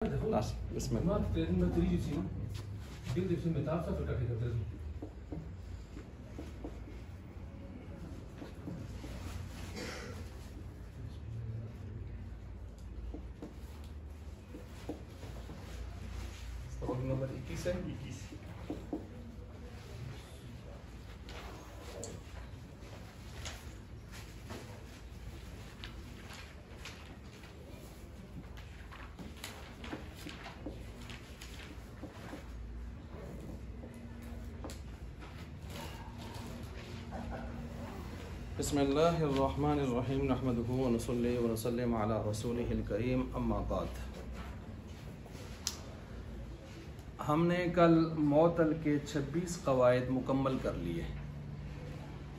इसमें नंबर 21 है। 21 बिस्मिल्लाहिर्रहमानिर्रहीम नहमदुहु व नसल्ली व नसल्लिम अला रसूलिहिल करीम अम्मा बाद। हमने कल मोतल के 26 क़वाइद मुकम्मल कर लिए।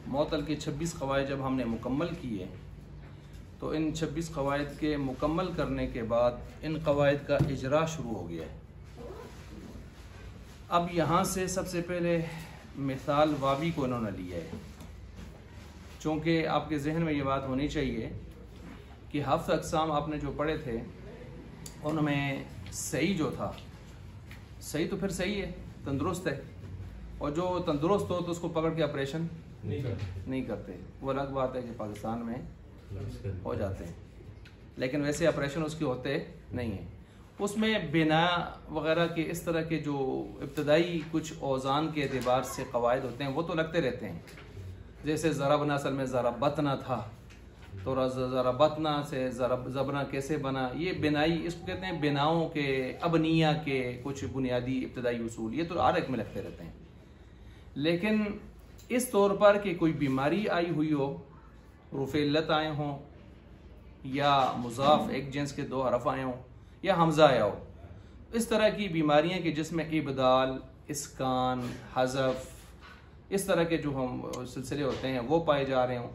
मोतल के 26 क़वाइद जब हमने मुकम्मल किए तो इन 26 क़वाइद के मुकम्मल करने के बाद इन क़वाइद का इजरा शुरू हो गया है। अब यहाँ से सबसे पहले मिसाल वावी को इन्होंने लिया है, चूँकि आपके जहन में ये बात होनी चाहिए कि हफ्त अक़साम आपने जो पढ़े थे उनमें सही जो था, सही तो फिर सही है, तंदुरुस्त है, और जो तंदुरुस्त हो तो उसको पकड़ के ऑपरेशन नहीं करते। वो अलग बात है कि पाकिस्तान में हो जाते हैं, लेकिन वैसे ऑपरेशन उसके होते नहीं हैं। उसमें बिना वगैरह के इस तरह के जो इब्तदाई कुछ औज़ान के एतबार से क़वाइद होते हैं वो तो लगते रहते हैं। जैसे ज़रबना असल में ज़रबतना था, तो ज़रबतना से ज़बना कैसे बना, ये बिनाई इसको कहते हैं। बिनाओं के अबनिया के कुछ बुनियादी इब्तदाई उसूल ये तो हर एक में लगते रहते हैं। लेकिन इस तौर पर कि कोई बीमारी आई हुई हो, रुफ़-ए-इल्लत आए हों, या मुज़ाफ़ एक जिन्स के 2 हरफ आए हों, या हमज़ा आया हो, इस तरह की बीमारियाँ कि जिसमें इबदाल, इस्कान, हज़फ, इस तरह के जो हम सिलसिले होते हैं वो पाए जा रहे हों,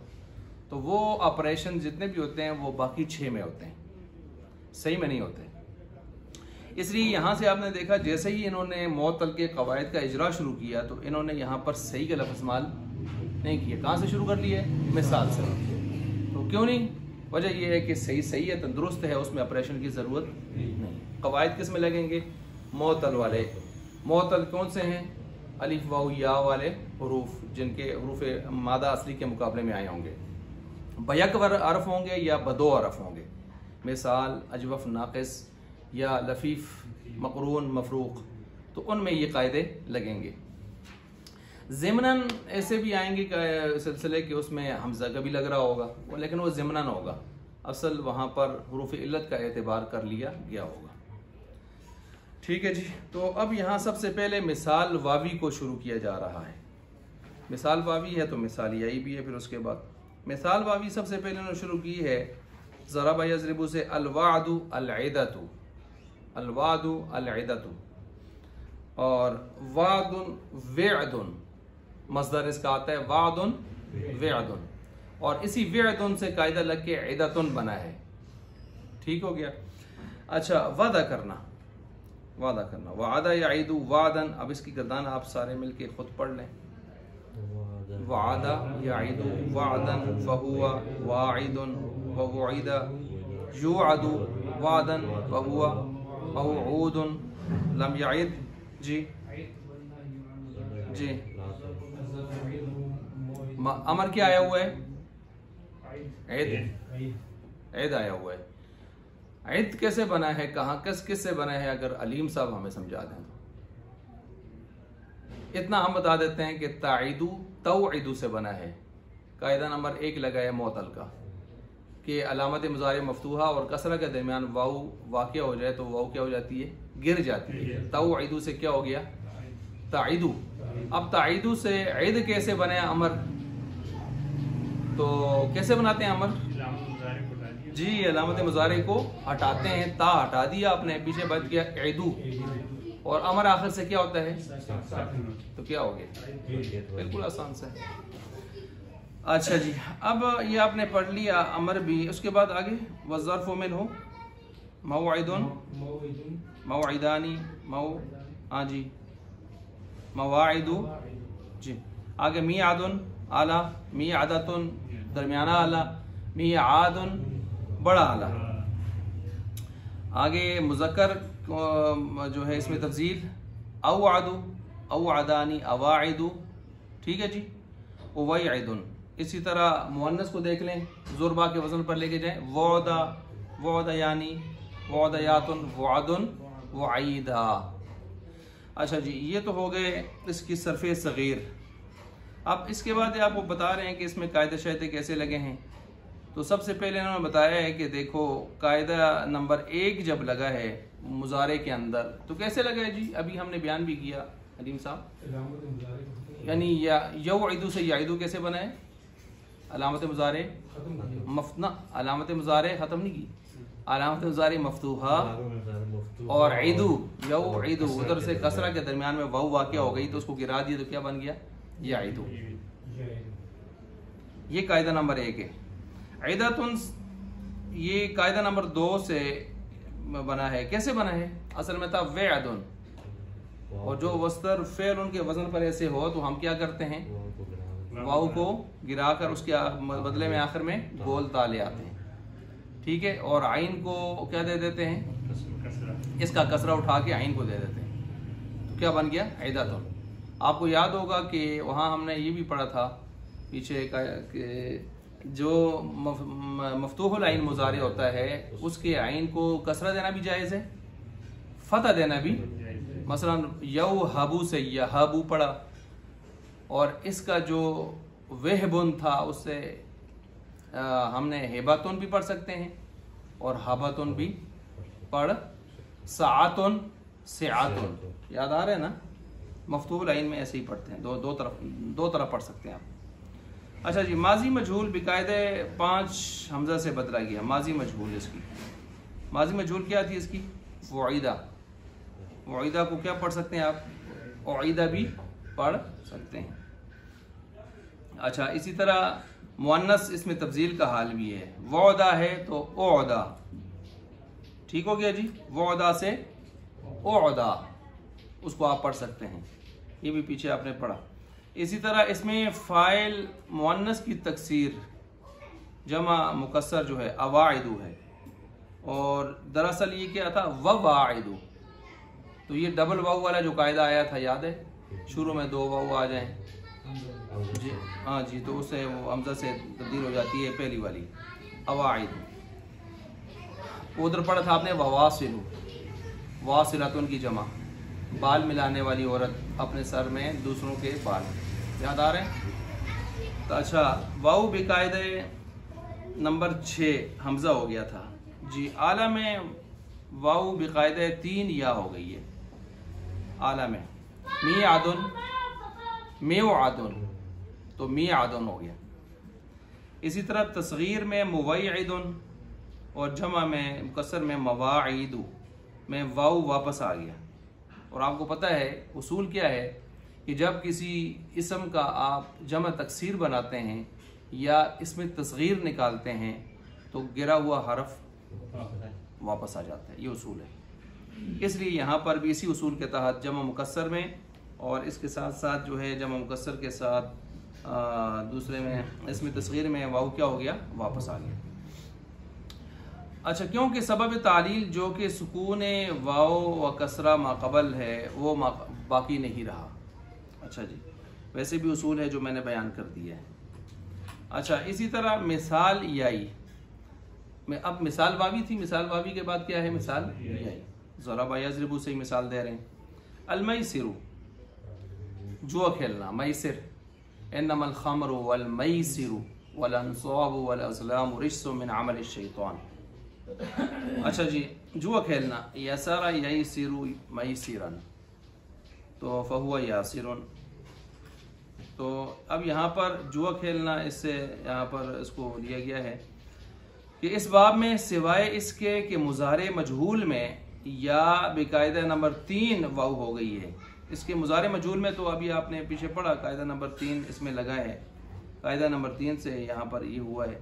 तो वो ऑपरेशन जितने भी होते हैं वो बाकी 6 में होते हैं, सही में नहीं होते। इसलिए यहाँ से आपने देखा जैसे ही इन्होंने मोतल के क़वाइद का इजरा शुरू किया तो इन्होंने यहाँ पर सही का लफ्ज़ इस्तेमाल नहीं किया। कहाँ से शुरू कर लिया है? मिसाल से। तो क्यों नहीं? वजह यह है कि सही सही है, तंदुरुस्त है, उसमें ऑपरेशन की ज़रूरत नहीं। क़वाइद किस में लगेंगे? मोतल वाले। मोतल कौन से हैं? अलिफ वाउ या वाले हरूफ, जिनके हरूफ मादा असली के मुकाबले में आए होंगे, बयक अरफ होंगे या बदो अरफ होंगे। मिसाल अजवफ नाक़िस या लफीफ मक़रून मफरूक़, तो उनमें ये कायदे लगेंगे। ज़िमनन ऐसे भी आएंगे सिलसिले के उसमें हमज़ा का भी लग रहा होगा, लेकिन वो ज़िमनन होगा, असल वहाँ पर हुरूफ़ इल्लत का एतबार कर लिया गया होगा। ठीक है जी। तो अब यहाँ सबसे पहले मिसाल वावी को शुरू किया जा रहा है। मिसाल वावी है तो मिसाल यही भी है। फिर उसके बाद मिसाल वावी सबसे पहले उन्होंने शुरू की है ज़रब यज़रिबु से अलवादु अलइदतु, अलवादु अलइदतु, और वादुन वेअदुन मस्दर इसका आता है, वादुन वेअदुन, और इसी वेअदुन से कायदा लग के इदतुन बना है। ठीक हो गया। अच्छा, वादा करना, वादा करना, वादा याइदु वादन। अब इसकी गर्दान आप सारे मिलके खुद पढ़ लें। वादा याइदु वादन फहुवा वाइदुन ववुइदा युअदु वादन फहुवा मवऊदुन लम याइद। जी जी, अमर क्या आया हुआ है? ऐद आया हुआ है। ऐद कैसे बना है, कहाँ किस से बना है? अगर अलीम साहब हमें समझा दें तो। इतना हम बता देते हैं कि ताइदु तौइदु से बना है। कायदा नंबर 1 लगा है मोतल का कि अलामत मुज़ारे मफ्तूहा और कसरा के दरमियान वाऊ वाक़या हो जाए तो वाऊ क्या हो जाती है? गिर जाती है। तौइदु से क्या हो गया? ताइदु। अब ताइदु से ऐद कैसे बने अमर? तो कैसे बनाते हैं अमर? जी, अलामत मुज़ारे को हटाते हैं, ता हटा दिया आपने, पीछे बच गया ऐदू, और अमर आखिर से क्या होता है? तो क्या हो गया? बिल्कुल आसान से। अच्छा जी, अब ये आपने पढ़ लिया अमर भी। उसके बाद आगे वज़र्फ़ु मिन्हु मौइदुन मौइदानी हाँ जी, मवाइदु जी। आगे मियादुन आला, मियादतुन दरमियाना आला, मियादुन बड़ा आला। आगे मुज़क्कर जो है इसमें तफजील अवादु, अवादानी, अवाइदु, ठीक है जी, वईदुन। इसी तरह मुअन्नस को देख लें, ज़ुरबा के वज़न पर लेके जाएं, वौदा, वौदयानी, वौदयातुन, वअदुन, वईदा। अच्छा जी, ये तो हो गए इसकी सरफ़े सग़ीर। अब इसके बाद आपको बता रहे हैं कि इसमें कायदे शायदे कैसे लगे हैं। तो सबसे पहले इन्होंने बताया है कि देखो कायदा नंबर 1 जब लगा है मुजारे के अंदर तो कैसे लगा है जी, अभी हमने बयान भी किया अलीम साहब, यानी यौइदु से याइदु कैसे बना है, अलामत मुजारे मफना, अलामत मुजारे ख़त्म नहीं की, अलामत मुजारे मफतूहा और ईदु यौइदु, उधर से कसरा के दरमियान में वाव वाक़या हो गई तो उसको गिरा दिया तो क्या बन गया, याइदु। ये कायदा नंबर 1 है। ईदतुन ये कायदा नंबर 2 से बना है। कैसे बना है, असल में था वेअदुन, और जो वस्तर फेल उनके वजन पर ऐसे हो तो हम क्या करते हैं, वाव को गिराकर उसके बदले में आखिर में गोल ताले आते हैं, ठीक है, और आइन को क्या दे देते हैं, इसका कसरा उठा के आइन को दे देते हैं, तो क्या बन गया, ईदतुन। आपको याद होगा कि वहाँ हमने ये भी पढ़ा था पीछे का कि जो मफ्तूहुल आइन मुजारे होता है उसके आइन को कसरा देना भी जायज़ है, फतह देना भी। मसलन यौहबु से यहबु पढ़ा, और इसका जो वेहबुन था उससे हमने हेबातुन भी पढ़ सकते हैं और हबातुन भी पढ़, साअतुन सिआतुन, याद आ रहे हैं ना, मफ्तूहुल आइन में ऐसे ही पढ़ते हैं, दो तरफ पढ़ सकते हैं आप। अच्छा जी, माजी मजहूल बेकायदे 5 हमजा से बदला गया। माजी मजहूल, इसकी माजी मजहूल क्या थी इसकी, वईदा। वईदा को क्या पढ़ सकते हैं आप, वईदा भी पढ़ सकते हैं। अच्छा, इसी तरह मुअन्नस इसमें तब्दील का हाल भी है, वौदा है तो ओदा, ठीक हो गया जी, वौदा से ओदा, उसको आप पढ़ सकते हैं, ये भी पीछे आपने पढ़ा। इसी तरह इसमें फ़ाइल मुअन्नस की तकसीर जमा मुकस्सर जो है अवाइदु है, और दरअसल ये क्या था, ववाइदु। तो ये डबल वाव वाला जो कायदा आया था याद है, शुरू में 2 वाव आ जाएं जी, हाँ जी, तो उससे वो हमजा से तब्दील हो जाती है पहली वाली अवाइदु। उधर पढ़ा था आपने ववासिलु, वासिलतुन की जमा, बाल मिलाने वाली औरत अपने सर में दूसरों के बाल, याद आ रहे हैं। तो अच्छा, वाव बेकायदे नंबर 6 हमजा हो गया था जी। आला में वाव बेकायदे 3 या हो गई है आला में, मी आदुन, मेव आदुन, तो मी आदुन हो गया। इसी तरह तस्गीर में मुवईदुन और जमा में मुकस्सर में मवाईदु में वाव वापस आ गया। और आपको पता है उसूल क्या है कि जब किसी इसम का आप जमा तकसीर बनाते हैं या इसमें तस्गीर निकालते हैं तो गिरा हुआ हरफ वापस आ जाता है, ये उसूल है। इसलिए यहाँ पर भी इसी उसूल के तहत जमा मुकस्सर में और इसके साथ साथ जो है जमा मुकस्सर के साथ दूसरे में इसमें तस्गीर में वाव क्या हो गया, वापस आ गया। अच्छा, क्योंकि सबब तालील जो कि सुकून वाव व कसरा माक़बल है वो बाकी नहीं रहा। अच्छा जी, वैसे भी उसूल है जो मैंने बयान कर दिया है। अच्छा, इसी तरह मिसाल याई में, अब मिसाल वावी थी, मिसाल वावी के बाद क्या है, मिसाल याई। ज़रबा यज़रिबु से ही मिसाल दे रहे हैं। अलमैसिरु, जुआ खेलना, मैसिर, इन्नमल खमरु वल मैसिरु वल अंसाबु वल अज़लामु रिज्सुम मिन अमल शैतान। अच्छा जी, जुआ खेलना, यसरा यसिरु मैसिरन, तो फहुवा यासिरुन। तो अब यहाँ पर जुआ खेलना, इससे यहाँ पर इसको लिया गया है कि इस बाब में सिवाय इसके कि मुज़ारे मजहूल में या बेकायदा नंबर 3 वाव हो गई है। इसके मुज़ारे मजहूल में तो अभी आपने पीछे पढ़ा, कायदा नंबर 3 इसमें लगा है, कायदा नंबर 3 से यहाँ पर ये हुआ है,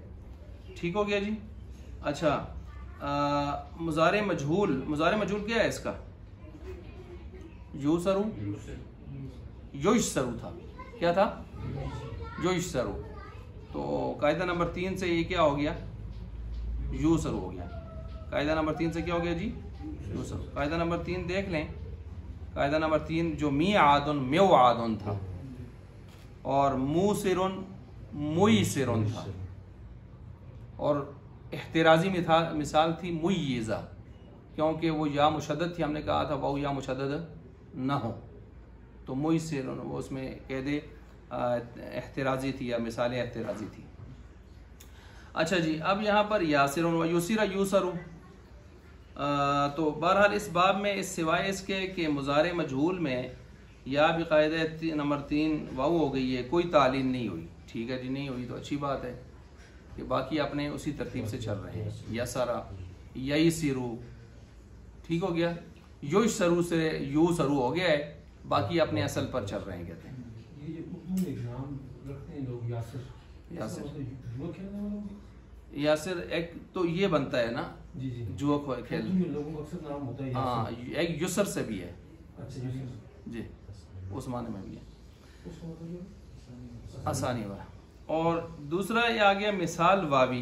ठीक हो गया जी। अच्छा, मुज़ारे मजहूल, मुज़ारे मजहूल क्या है इसका, यूसरू, युशसरू था, क्या था, युशसरू। तो कायदा नंबर 3 से ये क्या हो गया, यूसरू हो गया। कायदा नंबर 3 से क्या हो गया जी, कायदा नंबर 3 देख लें। कायदा नंबर 3 जो मी आदुन मेव आदुन था और मूसिरुन मुयसिरुन था, और एहतिराजी मिसाल थी मुय्यिज़ा, क्योंकि वो या मुशद्दद थी, हमने कहा था वाऊ या मुशद्दद न हो, तो मुयसिरुन वो उसमें कहदे एहतिराजी थी या मिसाल एहतिराजी थी। अच्छा जी, अब यहाँ पर यासिरुन व युसिरा यूसरु, तो बहरहाल इस बाब में इस सिवाय इसके कि मुज़ारे मजहूल में या भी कायदा नंबर 3 वाऊ हो गई है, कोई तालील नहीं हुई। ठीक है जी, नहीं हुई तो अच्छी बात है कि बाकी अपने उसी तरतीब से चल रहे हैं। यसरा यही सिरू ठीक हो गया, युश सरू से यू सरू हो गया है, बाकी अपने असल पर चल रहे हैं। कहते हैं ये जो उर्दू में नाम रखते हैं लोग यासिर, यासिर एक तो ये बनता है ना जी जी जुआ खेल, लोगों का अक्सर नाम होता है हाँ, एक युसर से भी है। अच्छा जी, उस माने में भी है आसानी वाला। और दूसरा ये आ गया मिसाल वावी।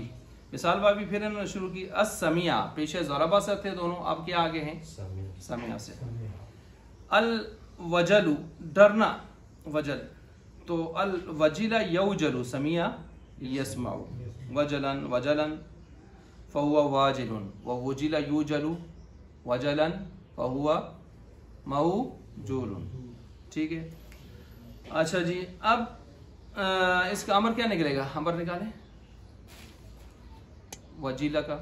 मिसाल वावी फिर इन्होंने शुरू की असमिया, पेशे ज़रबा से थे दोनों, अब क्या आगे हैं समिया से। अल वजलू डरना, वजल, तो अल वजिला यौजलू समिया यस्माउ, वजलन वजलन फहुआ वाजिलुन, व वजिला यूजलू वजलन फहुआ मौजूलुन। ठीक है। अच्छा जी, अब इसका अमर क्या निकलेगा, अमर निकालें वजीला का,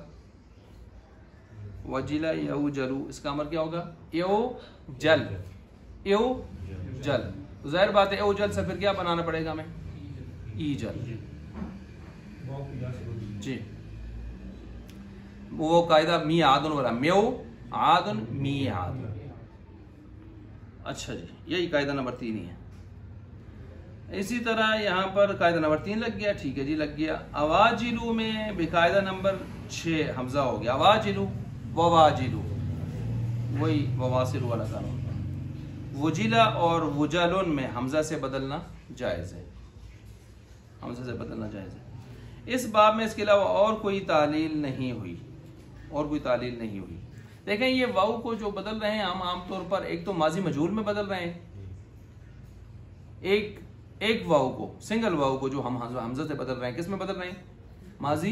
वजीला यऊ जलू, इसका अमर क्या होगा यो जल, यो जल। जाहिर बात है यो जल से फिर क्या बनाना पड़ेगा हमें ई जल जी, वो कायदा मी आदुन वाला, म्यो आदुन मी आदुन। अच्छा जी, यही कायदा नंबर 3 ही है। इसी तरह यहाँ पर कायदा नंबर 3 लग गया। ठीक है जी, लग गया। अवाजिलू में बेकायदा नंबर 6 हमजा हो गया, अवाजिलू ववाजिलू, वही ववासिल वाला कानून। वजिला और वजलुन में हमजा से बदलना जायज़ है, हमजा से बदलना जायज़ है। इस बाब में इसके अलावा और कोई तालील नहीं हुई, और कोई तालील नहीं हुई। देखें ये वाऊ को जो बदल रहे हैं हम आमतौर पर, एक तो माजी मजहूल में बदल रहे हैं, एक वाऊ को, सिंगल वाऊ को जो हम हमजा से बदल रहे हैं, किस में बदल रहे हैं माजी,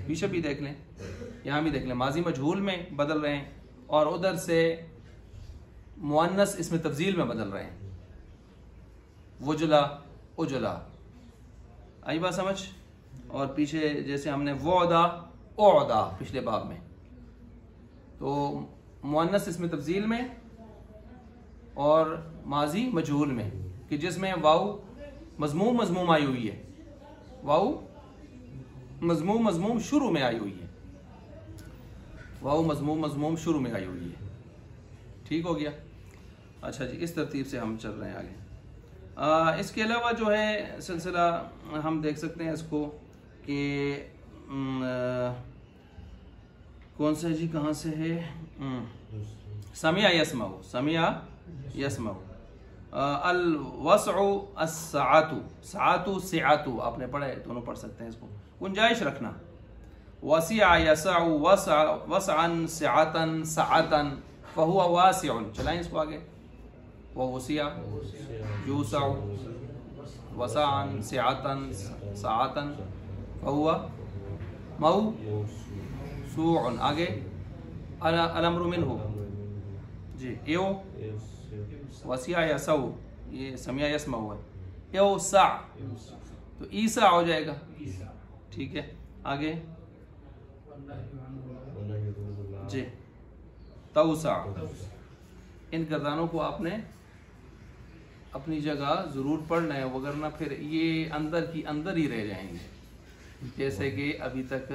पीछे भी देख लें, यहाँ भी देख लें, माजी मजहूल में बदल रहे हैं, और उधर से मुअन्नस इसमें तब्दील में बदल रहे हैं, वजुला उजुला। आई बात समझ। और पीछे जैसे हमने वोदा ओदा पिछले बाब में, तो मुअन्नस इसमें तब्दील में और माजी मजहूल में, कि जिसमें वाऊ मजमूम आई हुई है, वाऊ मजमूम शुरू में आई हुई है, वाऊ मजमूम शुरू में आई हुई है। ठीक हो गया। अच्छा जी, इस तरतीब से हम चल रहे हैं आगे। इसके अलावा जो है सिलसिला हम देख सकते हैं इसको कि कौन सा जी, कहाँ से है, समिया यस्माउ, समिया यस्माउ। अल वसउ अस्साअतु, साअतु सिआतु आपने पढ़ा है, दोनों पढ़ सकते हैं इसको, गुंजाइश रखना। वसिआ यसअउ वसअन सिआतन सअतन फहुवा वासिउन। चलाएं इसको आगे। वसिआ युसअउ वसअन सिआतन सअतन फहुवा मौसूउन। आगे अल-अम्रु मिन्हु जी, यो वसिया यसऊ, ये समिया यसमा हुआ, यो सा, तो ईसा हो जाएगा। ठीक है, आगे जी, तौसा। इन गर्दानों को आपने अपनी जगह ज़रूर पढ़ना है, वगरना फिर ये अंदर की अंदर ही रह जाएंगे, जैसे कि अभी तक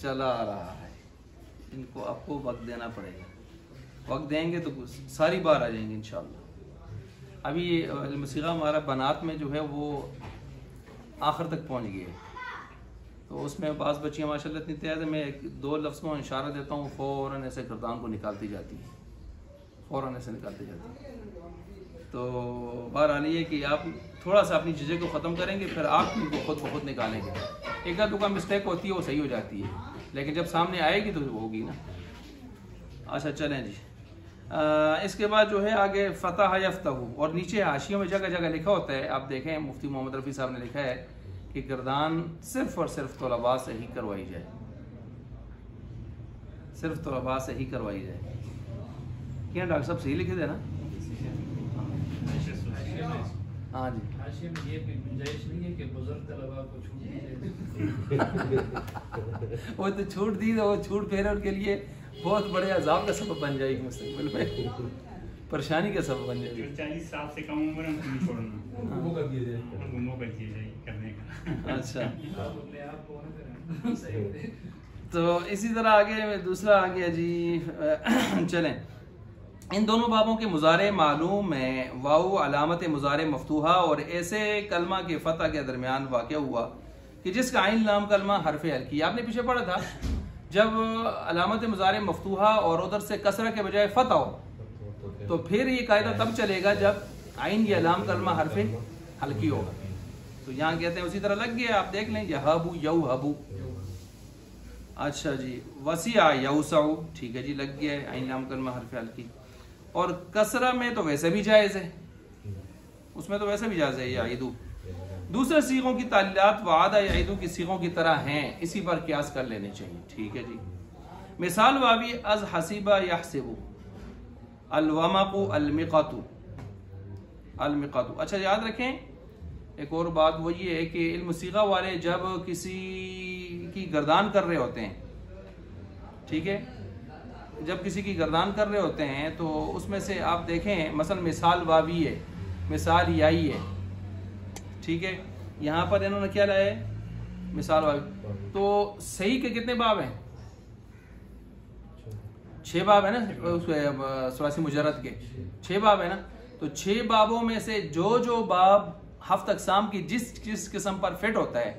चला आ रहा है। इनको आपको वक्त देना पड़ेगा, वक्त देंगे तो सारी बार आ जाएंगे इंशाअल्लाह। अभी मसीगा हमारा बनात में जो है वो आखिर तक पहुंच गए, तो उसमें बाज़ बच्चियाँ माशाल्लाह इतनी तेज़ है, मैं 2 लफ्ज़ में इशारा देता हूँ, फ़ौरन ऐसे गर्दान को निकालती जाती है, फ़ौरन ऐसे निकालती जाती है। तो बहरहाल ये कि आप थोड़ा सा अपनी चीज़ें को ख़त्म करेंगे, फिर आप इनको खुद ब खुद निकालेंगे। एक आध दुकान मिस्टेक होती है, वो सही हो जाती है, लेकिन जब सामने आएगी तो वो होगी ना। अच्छा चलें जी। इसके बाद जो है आगे फ़तह यफ्तहू, और नीचे हाशियों में जगह जगह लिखा होता है, आप देखें मुफ्ती मोहम्मद रफ़ी साहब ने लिखा है कि गर्दान सिर्फ़ और सिर्फ तलबा से ही करवाई जाए, सिर्फ तलबा से ही करवाई जाए। क्या डॉक्टर साहब सही लिखे थे ना? हाँ जी। हाशिए में ये भी गुंजाइश नहीं है कि बुजुर्ग तलबा को छूट दी वो तो छूट दी, तो वो छूट फिर उनके लिए बहुत बड़े अजाब का सबब बन जाएगी, मुस्तकबिल में परेशानी का सबब बन जाएगी। 40 साल से कम उम्र में नहीं छोड़ना, वो कर दिया जाए, उनको मौका दिया जाए करने का। अच्छा अपने आप को ना करें। तो इसी तरह आगे दूसरा आ गया जी। चलें, इन दोनों बाबों के मुजारे मालूम में वाऊ अलामत मुजारे मफतूहा और ऐसे कलमा के फ़तह के दरमियान वाक़ हुआ कि जिसका आइन लाम कलमा हरफ हल्की, आपने पीछे पढ़ा था जब अलामत मुजारे मफतूहा और उधर से कसरा के बजाय फ़तह हो तो फिर ये कायदा तब चलेगा जब आइन या लाम कलमा हरफ हल्की होगा। तो यहाँ कहते हैं उसी तरह लग गया, आप देख लें यहबू यौहबू। अच्छा जी, वसिया यौसउ, ठीक है जी, लग गया है आइन लाम कलमा हरफ हल्की। और कसरा में तो वैसे भी जायज़ है, उसमें तो वैसे भी जायज़ है याइदू। दूसरे सीगों की तालीलात वादा याइदू की सीगों की तरह हैं, इसी पर क्यास कर लेने चाहिए, ठीक है जी। मिसाल वावी अज हसीबा यहसिबू, अलवमकु अलमिक़तु, अलमिक़तु। अच्छा याद रखें एक और बात वो ये है कि इल्म सीगा वाले जब किसी की गर्दान कर रहे होते हैं, ठीक है, जब किसी की गर्दान कर रहे होते हैं तो उसमें से आप देखें मसलन मिसाल वावी है, मिसाल याई है, ठीक है, यहाँ पर इन्होंने क्या लाया है मिसाल वावी। तो सही के कितने बाब हैं? 6 बाब है ना, सुलासी मुजर्रद के 6 बाब है ना। तो 6 बाबों में से जो बाब हफ्त अक़साम की जिस किस्म पर फिट होता है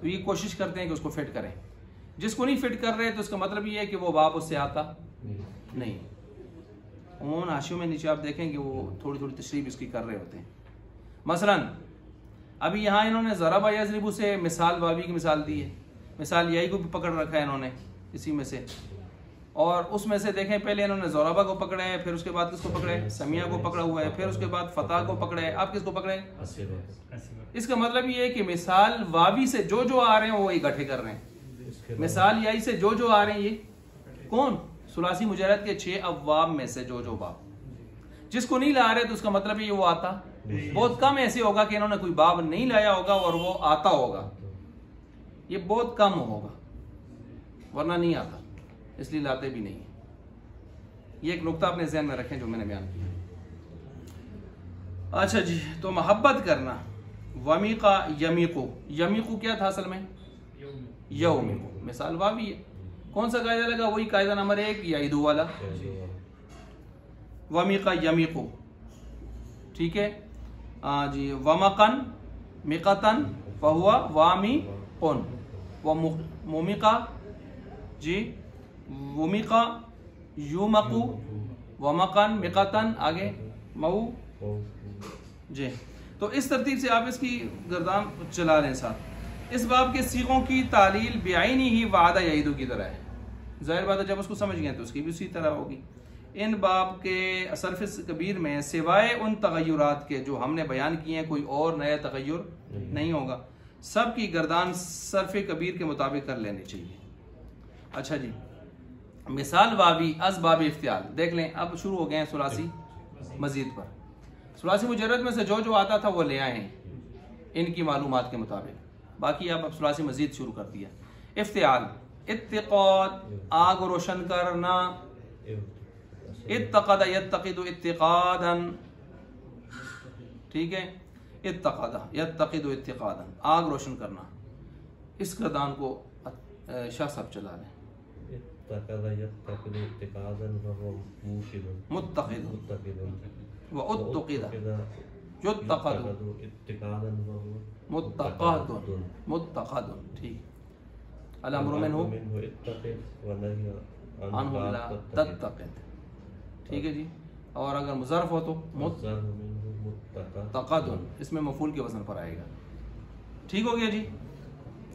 तो ये कोशिश करते हैं कि उसको फिट करें। जिसको नहीं फिट कर रहे तो उसका मतलब ये है कि वो बाब उससे आता नहीं। उन हाशियों में नीचे आप देखेंगे वो थोड़ी थोड़ी तशरीफ इसकी कर रहे होते हैं। मसलन अभी यहाँ इन्होंने ज़रबा यज़रिबु से मिसाल वावी की मिसाल दी है, मिसाल याई को भी पकड़ रखा है इन्होंने इसी में से, और उसमें से देखें पहले इन्होंने ज़रबा को पकड़ा है, फिर उसके बाद किसको पकड़ा है, समिया को पकड़ा हुआ है, फिर उसके बाद फतह को पकड़ा है, अब किसको पकड़ा है। इसका मतलब ये है कि मिसाल वावी से जो आ रहे हैं वो इकट्ठे कर रहे हैं, मिसाल याई से जो आ रहे हैं ये कौन, सुलासी मुजर्रद के 6 अव्वाब में से जो बाब। जिसको नहीं ला रहे तो उसका मतलब ये वो आता बहुत कम ऐसे होगा कि इन्होंने कोई बाब नहीं लाया होगा और वो आता होगा, ये बहुत कम होगा, वरना नहीं आता, इसलिए लाते भी नहीं। ये एक नुक्ता अपने ज़हन में रखें जो मैंने बयान किया। अच्छा जी, तो मोहब्बत करना, वमीका यमीकू, यमीकू क्या था असल में, यौमिकू, मिसाल वावी है। कौन सा कायदा लगा, वही कायदा नंबर 1 याइदू वाला, वमीका यमीकू, ठीक है। जी, वमकन मिकतन फहुआ वामी कौन, व मुमिका जी, वमिका युमकु, वमकन मिकतन, आगे मऊ जी। तो इस तरतीब से आप इसकी गर्दान चला लें साथ। इस बाब के सीगों की तालील बेआईनी ही वादा याइदू की तरह है, जाहिर बात है जब उसको समझ गए तो उसकी भी उसी तरह होगी। इन बाब के सरफिस कबीर में सिवाय उन तगय्युरात के जो हमने बयान किए हैं कोई और नया तगय्युर नहीं होगा, सब की गर्दान सरफ कबीर के मुताबिक कर लेनी चाहिए। अच्छा जी, मिसाल वावी अज बाब इफ्तियाल देख लें, अब शुरू हो गए हैं सुलासी मजीद पर। सुलासी मुजर्रद में से जो आता था वो ले आए हैं इनकी मालूमात के मुताबिक, बाकी अब सुलासी मजीद शुरू कर दिया। इफ्तियाल इत्तिक़ाद, आग रोशन करना, इत्तक़दा यत्तक़िदु इत्तिक़ादन, ठीक है, इत्तक़दा यत्तक़िदु इत्तिक़ादन, आग रोशन करना। इस गर्दान को शाह साहब चला लें। मुत्तक़िद व उत्तक़िदा युत्तक़दु मुत्तक़ादुन, मुत्तक़ादुन, ठीक। अल-अम्रु मिन्हु अन्हु ला तत्तक़िद, ठीक है जी। और अगर मुज़र्रफ हो तो मुत्तक़दुन, इसमें मफ़ूल के वज़न पर आएगा, ठीक हो गया जी।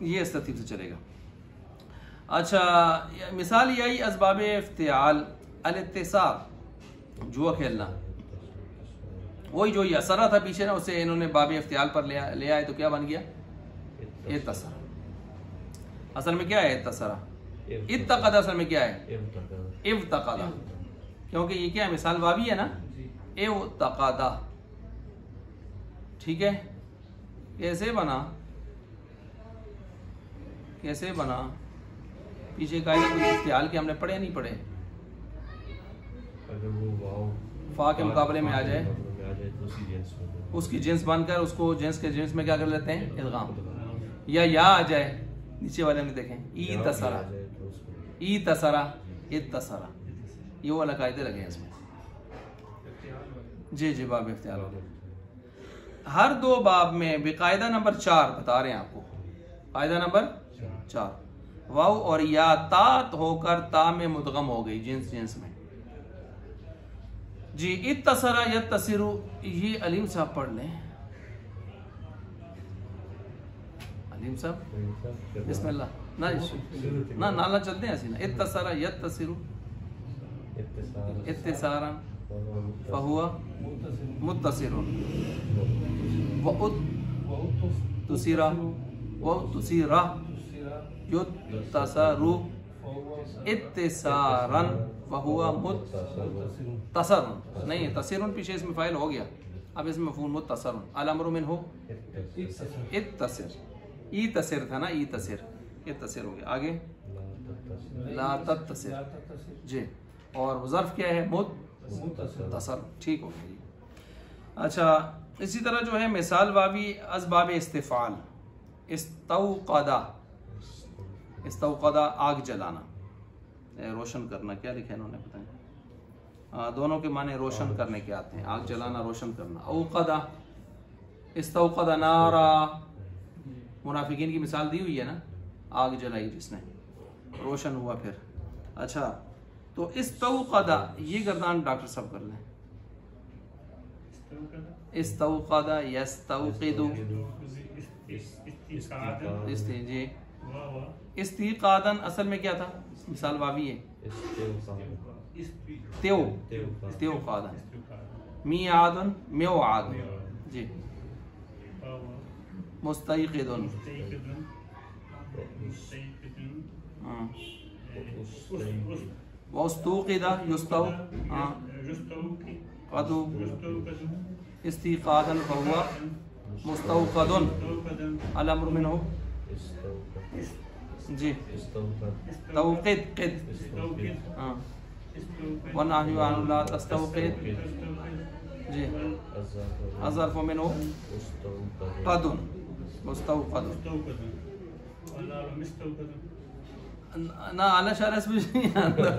ये इस तरतीब से चलेगा। अच्छा, मिसाल यही असबाब इफ्तियाल अल-इत्तिसार जुआ खेलना, वही जो यसरा था पीछे ना, उसे इन्होंने बाब इफ्तियाल पर ले आए तो क्या बन गया? इत्तसरा। असल में क्या है इत्तसरा? इत्तक़दा असल में क्या है? इव्तक़दा, क्योंकि ये क्या है? मिसाल वावी है ना, इव्तक़दा। ठीक है, कैसे बना? कैसे बना? पीछे कायदा कुछ इफ्तियाल के हमने पढ़े नहीं पढ़े? अगर वो वाव फा के मुकाबले में आ जाए तो उसी जिन्स में, उसकी जिन्स बनकर उसको जिन्स के जिन्स में क्या कर लेते हैं? इल्गाम। या आ जाए नीचे वाले में देखें, ई तसरा, ई तसरा, इत्तसरा, ये वाला कायदे लगे हैं इसमें। जी जी, बाब इफ्तियाल हो गया। हर दो बाब में बेकायदा नंबर 4 बता रहे हैं आपको, कायदा नंबर 4, वाव और या तात होकर ता में मुदगम हो गई जिन्स जिन्स में। जी, इत्तसरा यत्तसिरु, ये अलीम साहब पढ़ लें। अलीम साहब बिस्मिल्लाह। ना नाला चलते हैं ऐसी ना। इत्तसरा यत्तसिरु इत्तिसारन फहुवा मुत्तसिरुन वउत्तसिरा वउत्तसिरा युत्तसरु इत्तिसारन फहुवा मुत्तसरुन। नहीं, तसिरुन पीछे इसमें फाइल हो गया, अब इसमें मफूल मुत्तसरुन। अल अम्रु मिनहु इत्तसिर, ई तसिर था ना, ई तसिर, इत्तसिर हो गया। आगे ला तत्तसिर जी, और ज़र्फ़ क्या है? मुत्तसर। ठीक हो गया जी। अच्छा, इसी तरह जो है मिसाल वावी असबाब इस्तिफ़ाल, इस्तौक़दा, इस्तौक़दा आग जलाना, रोशन करना। क्या लिखा है इन्होंने बताएं? दोनों के माने रोशन करने के आते हैं, आग जलाना, रोशन करना। औक़दा, इस्तौक़दा नारा, मुनाफिकीन की मिसाल दी हुई है ना, आग जलाई जिसने, रोशन हुआ फिर। अच्छा, तो इस्तौक़दा, ये गर्दान डॉक्टर साहब कर लें। इस्तौक़दा यस्तौक़िदु, जी, इस्तिक़ादन असल में क्या था? मिसाल वावी है, त्यो त्यो क़ादन, मियादन मेवादन जी, मुस्तैक़िदुन, वस्तूक़िदा युस्तौ क़दु इस्तिक़ादन फहुवा मुस्तौक़दुन। अल अम्रु मिनहु जी, तौक़िद क़िद, हाँ, वन्नहयु अन ला तस्तौक़िद जी, अज़्ज़र्फ़ु मिनहु क़दुन मुस्तौक़दुन। ना आला शाला इसमें नहीं आता,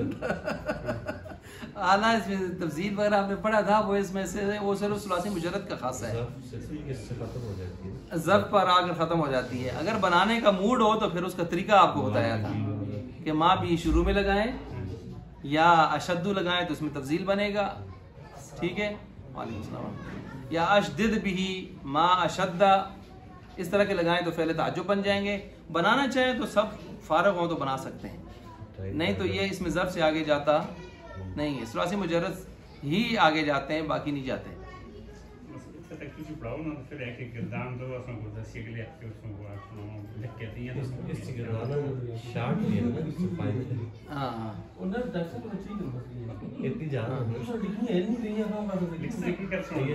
आला इसमें तफसील वगैरह आपने पढ़ा था, वो इसमें से वो सिर्फ सुलासी मुजर्रद का खासा है, ज़र्फ़ पर आकर ख़त्म हो जाती है। अगर बनाने का मूड हो तो फिर उसका तरीका आपको बताया था कि माँ भी शुरू में लगाएं या अशद्दु लगाएं तो उसमें तफसील बनेगा। ठीक है, वालेकुम सलाम। या अशदिद भी माँ अशद्दा, इस तरह के लगाएं तो फ़ेल ताज्जुब बन जाएंगे। बनाना चाहें तो सब फारग हो तो बना सकते हैं, नहीं तो ये इसमें ज़र्फ़ से आगे जाता नहीं है, सुलासी मुजर्रद ही आगे जाते हैं, बाकी नहीं जाते।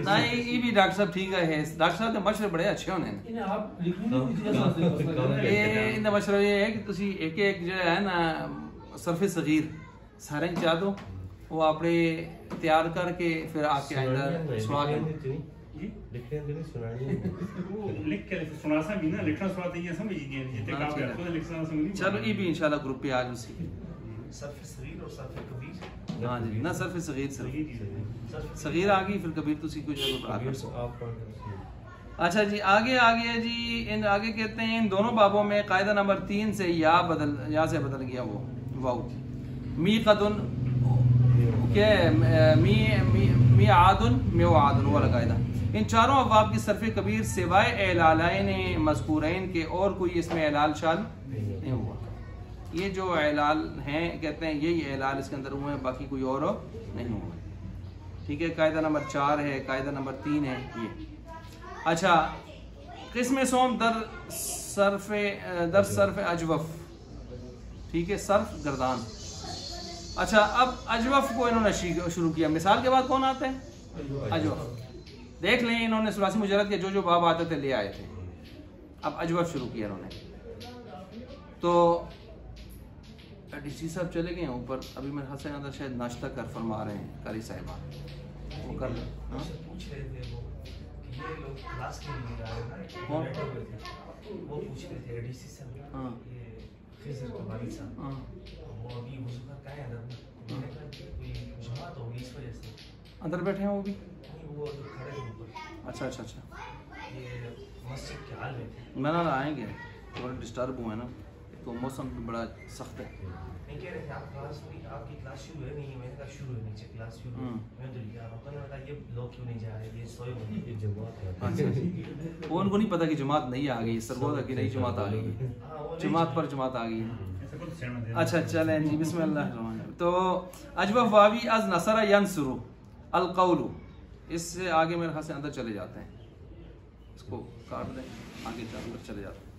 नहीं, ये भी डॉक्टर साहब ठीक है, डॉक्टर साहब के मशवरे बड़े अच्छे होने। इनका मशवरा ये है कि तुसी एक एक जो है ना सर्फ़े सगीर सारे चाह दो, वो आपने तैयार करके फिर आपके अंदर सुना के चलो ये भी इंशाल्लाह ग्रुप पे आज उसी। हाँ जी, ना सर्फ़े सगीर सगीर आ गई, फिर कबीर तुसी कुछ अच्छा जी। आगे आगे जी, इन आगे कहते हैं इन दोनों बाबों में कायदा नंबर 3 से या से बदल गया वो वाव। मी कदुन क्या मी आदुन मेवादुन वाला कायदा। इन चारों अवाब की सर्फ़ कबीर सिवाय एलालैन मज़कूरैन के और कोई इसमें एलाल शाल नहीं हुआ। ये जो एलाल हैं कहते हैं यही एलाल इसके अंदर हुए हैं, बाकी कोई और नहीं हुआ। ठीक है, कायदा नंबर 4 है, कायदा नंबर 3 है ये। अच्छा, किस्म सोम दर सर्फ अजवफ, ठीक है, सर्फ गर्दान। अच्छा, अब अजवफ को इन्होंने शुरू किया, मिसाल के बाद कौन आता है? अजवफ। देख लें, इन्होंने सुलासी मुजरद के जो जो बाब आते थे ले आए थे, अब अजवफ शुरू किया इन्होंने। तो डीसी साहब चले गए हैं ऊपर, अभी मेरे ख्याल से अंदर शायद नाश्ता कर फरमा रहे हैं कारी साहिबा, वो कर लें। पूछ रहे थे वो कि ये लोग क्लास क्यों नहीं जा रहे हैं, कौन? बैठे हुए थे, वो पूछ रहे थे डीसी साहब, हाँ। ये खिज़र के वालिद साहब, हाँ। वो अभी वज़ू कर कहाँ है अंदर में? मैंने कहा कि कोई जमात होगी इस वजह से। अंदर बैठे हैं वो भी? नहीं, वो जो खड़े थे ऊपर, अच्छा अच्छा अच्छा, ये मस्जिद के हाल में थे। मैं ना आएंगे, थोड़ा डिस्टर्ब हुए ना, तो मौसम भी बड़ा सख्त है। नहीं कह रहे थे आप क्लास में, आपकी क्लास शुरू है? नहीं, मैंने कहा शुरू है, नीचे क्लास शुरू है। मैं तो लिया रहा हूँ, मैंने कहा ये लोग क्यों नहीं जा रहे, ये सोए हुए हैं। ये जमात है। अच्छा, वो उनको नहीं पता कि जमात नहीं आ गई, सरगोदा की नई जमात आ गई है, हाँ, वो नहीं जमात पर जमात आ गई है। ऐसा कुछ सहमत है। अच्छा चलें जी, बिस्मिल्लाह। तो अजवफ वावी अज नसरा यंसुरु अल कौलु, इससे आगे मेरे ख्याल से अंदर चले जाते हैं, इसको काट दें, आगे अंदर चले जाते हैं।